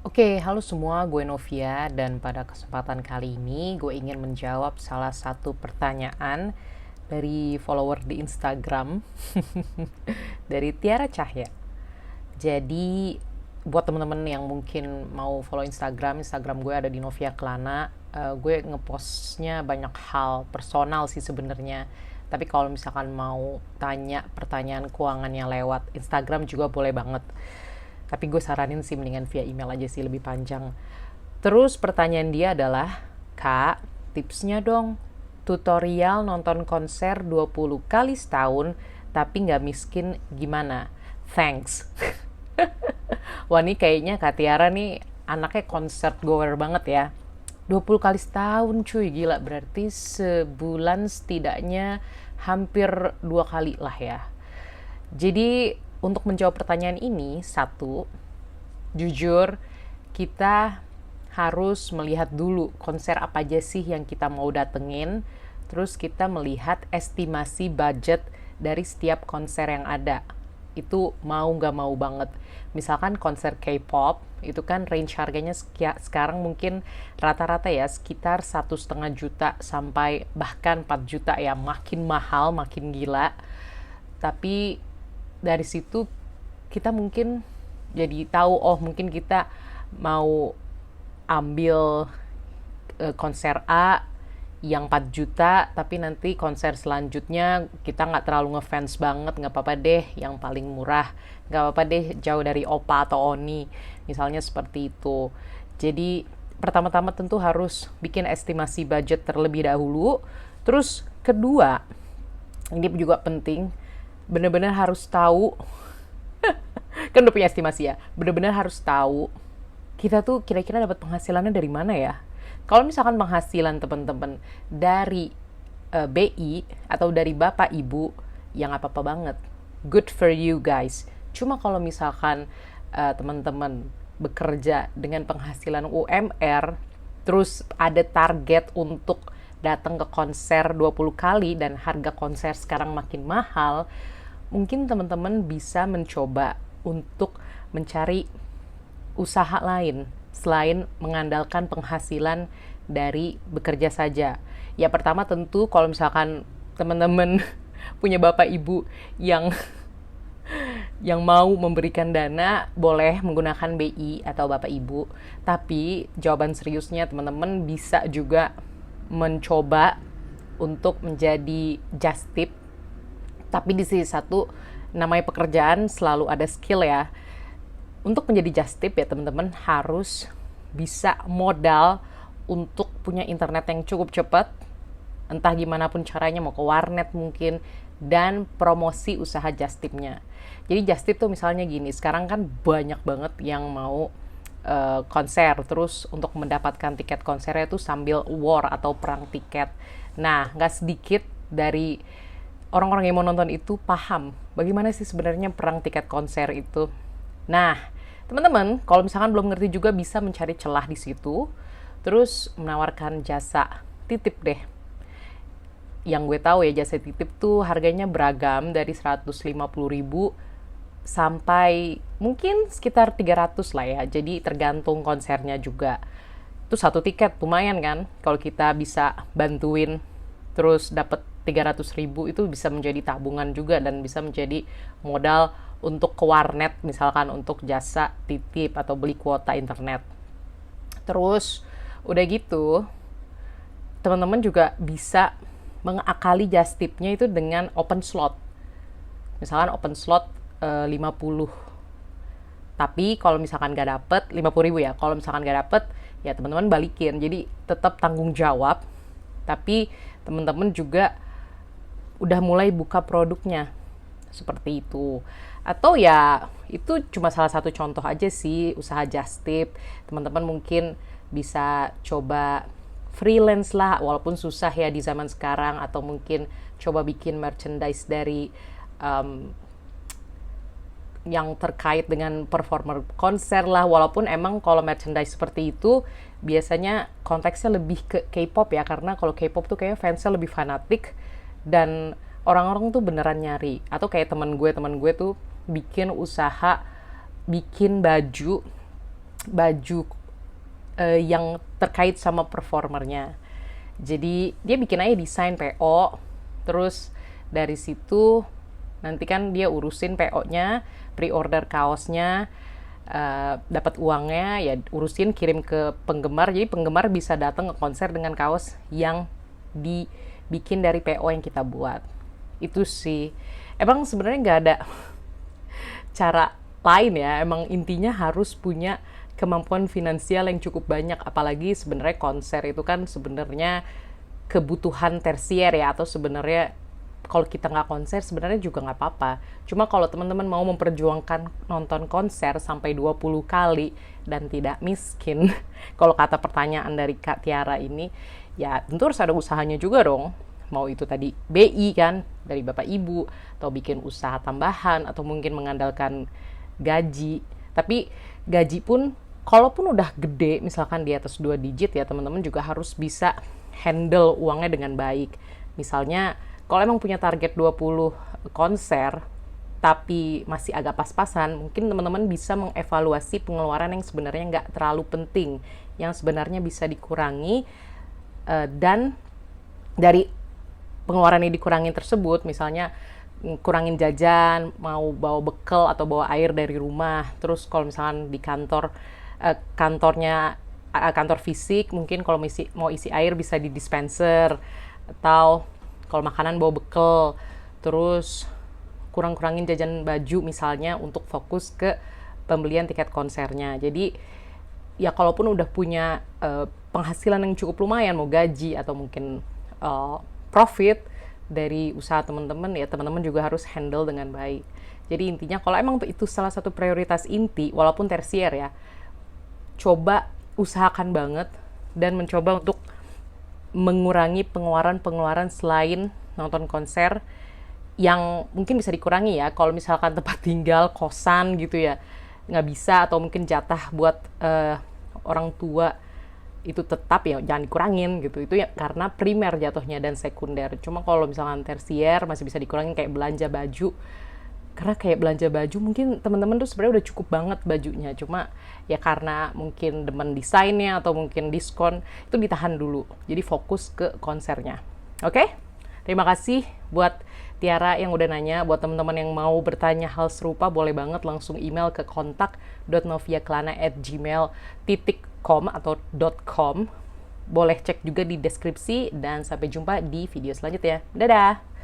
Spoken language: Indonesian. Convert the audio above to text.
Oke, halo semua, gue Novia dan pada kesempatan kali ini gue ingin menjawab salah satu pertanyaan dari follower di Instagram dari Tiara Cahya. Jadi buat temen-temen yang mungkin mau follow Instagram gue ada di Novia Klana. Gue ngepostnya banyak hal personal sih sebenarnya. Tapi kalau misalkan mau tanya pertanyaan keuangannya lewat Instagram juga boleh banget. Tapi gue saranin sih mendingan via email aja sih, lebih panjang. Terus pertanyaan dia adalah, Kak, tipsnya dong. Tutorial nonton konser 20 kali setahun tapi nggak miskin gimana? Thanks. Wah, ini kayaknya Kak Tiara nih anaknya concert goer banget ya. 20 kali setahun cuy, gila. Berarti sebulan setidaknya hampir 2 kali lah ya. Jadi untuk menjawab pertanyaan ini, satu, jujur kita harus melihat dulu konser apa aja sih yang kita mau datengin. Terus kita melihat estimasi budget dari setiap konser yang ada. Itu mau nggak mau banget. Misalkan konser K-pop, itu kan range harganya sekarang mungkin rata-rata ya sekitar 1,5 juta sampai bahkan 4 juta ya. Makin mahal, makin gila. Tapi dari situ kita mungkin jadi tahu, oh mungkin kita mau ambil konser A yang 4 juta tapi nanti konser selanjutnya kita nggak terlalu ngefans banget, nggak apa-apa deh yang paling murah, nggak apa-apa deh jauh dari Opa atau Oni, misalnya seperti itu. Jadi pertama-tama tentu harus bikin estimasi budget terlebih dahulu. Terus kedua, ini juga penting, benar-benar harus tahu, kan udah punya estimasi ya, benar-benar harus tahu kita tuh kira-kira dapat penghasilannya dari mana ya. Kalau misalkan penghasilan teman-teman dari BI atau dari bapak ibu, yang apa-apa banget, good for you guys. Cuma kalau misalkan teman-teman bekerja dengan penghasilan UMR, terus ada target untuk datang ke konser 20 kali dan harga konser sekarang makin mahal, mungkin teman-teman bisa mencoba untuk mencari usaha lain selain mengandalkan penghasilan dari bekerja saja. Ya pertama tentu kalau misalkan teman-teman punya bapak ibu yang mau memberikan dana, boleh menggunakan BI atau bapak ibu. Tapi jawaban seriusnya teman-teman bisa juga mencoba untuk menjadi just tip. Tapi di sisi satu, namanya pekerjaan selalu ada skill ya. Untuk menjadi just tip ya teman-teman harus bisa modal untuk punya internet yang cukup cepat, entah gimana pun caranya, mau ke warnet mungkin, dan promosi usaha just tipnya. Jadi just tip tuh misalnya gini, sekarang kan banyak banget yang mau konser, terus untuk mendapatkan tiket konsernya tuh sambil war atau perang tiket. Nah, nggak sedikit dari orang-orang yang mau nonton itu paham bagaimana sih sebenarnya perang tiket konser itu. Nah, teman-teman, kalau misalkan belum ngerti juga bisa mencari celah di situ, terus menawarkan jasa titip deh. Yang gue tahu ya, jasa titip tuh harganya beragam dari 150.000 sampai mungkin sekitar 300 lah ya. Jadi tergantung konsernya juga. Itu satu tiket lumayan kan, kalau kita bisa bantuin terus dapat 300.000, itu bisa menjadi tabungan juga dan bisa menjadi modal untuk ke warnet misalkan untuk jasa titip atau beli kuota internet. Terus udah gitu teman-teman juga bisa mengakali just tipnya itu dengan open slot. Misalkan open slot 50. Tapi kalau misalkan gak dapet 50.000 ya, kalau misalkan gak dapet ya teman-teman balikin. Jadi tetap tanggung jawab, tapi teman-teman juga udah mulai buka produknya seperti itu. Atau ya itu cuma salah satu contoh aja sih usaha just tip. Teman-teman mungkin bisa coba freelance lah, walaupun susah ya di zaman sekarang, atau mungkin coba bikin merchandise dari yang terkait dengan performer konser lah, walaupun emang kalau merchandise seperti itu biasanya konteksnya lebih ke K-pop ya, karena kalau K-pop tuh kayaknya fansnya lebih fanatik dan orang-orang tuh beneran nyari. Atau kayak teman gue tuh bikin usaha bikin baju baju yang terkait sama performernya. Jadi dia bikin aja desain PO, terus dari situ nanti kan dia urusin PO-nya, pre-order kaosnya, dapat uangnya, ya urusin kirim ke penggemar. Jadi penggemar bisa datang ke konser dengan kaos yang dibikin dari PO yang kita buat. Itu sih. Emang sebenarnya nggak ada cara lain ya, emang intinya harus punya kemampuan finansial yang cukup banyak, apalagi sebenarnya konser itu kan sebenarnya kebutuhan tersier ya, atau sebenarnya kalau kita nggak konser sebenarnya juga nggak apa-apa. Cuma kalau teman-teman mau memperjuangkan nonton konser sampai 20 kali dan tidak miskin, kalau kata pertanyaan dari Kak Tiara ini, ya tentu harus ada usahanya juga dong. Mau itu tadi BI kan, dari Bapak Ibu, atau bikin usaha tambahan, atau mungkin mengandalkan gaji. Tapi gaji pun kalaupun udah gede, misalkan di atas 2 digit ya, teman-teman juga harus bisa handle uangnya dengan baik. Misalnya, kalau emang punya target 20 konser, tapi masih agak pas-pasan, mungkin teman-teman bisa mengevaluasi pengeluaran yang sebenarnya nggak terlalu penting, yang sebenarnya bisa dikurangi, dan dari pengeluaran yang dikurangin tersebut, misalnya kurangin jajan, mau bawa bekal atau bawa air dari rumah. Terus kalau misalkan di kantor fisik, mungkin kalau mau isi air bisa di dispenser, atau kalau makanan bawa bekal. Terus kurangin jajan baju misalnya untuk fokus ke pembelian tiket konsernya. Jadi ya kalaupun udah punya penghasilan yang cukup lumayan, mau gaji atau mungkin profit dari usaha teman-teman, ya teman-teman juga harus handle dengan baik. Jadi intinya kalau emang itu salah satu prioritas inti, walaupun tersier ya, coba usahakan banget dan mencoba untuk mengurangi pengeluaran-pengeluaran selain nonton konser yang mungkin bisa dikurangi ya. Kalau misalkan tempat tinggal, kosan gitu ya, nggak bisa, atau mungkin jatah buat orang tua itu tetap ya jangan dikurangin gitu. Itu ya karena primer jatuhnya dan sekunder. Cuma kalau misalkan tersier masih bisa dikurangin, kayak belanja baju. Karena kayak belanja baju mungkin teman-teman tuh sebenarnya udah cukup banget bajunya, cuma ya karena mungkin demen desainnya atau mungkin diskon, itu ditahan dulu. Jadi fokus ke konsernya. Oke? Terima kasih buat Tiara yang udah nanya. Buat teman-teman yang mau bertanya hal serupa, boleh banget langsung email ke kontak.noviaklana@gmail.com atau .com. Boleh cek juga di deskripsi, dan sampai jumpa di video selanjutnya. Dadah!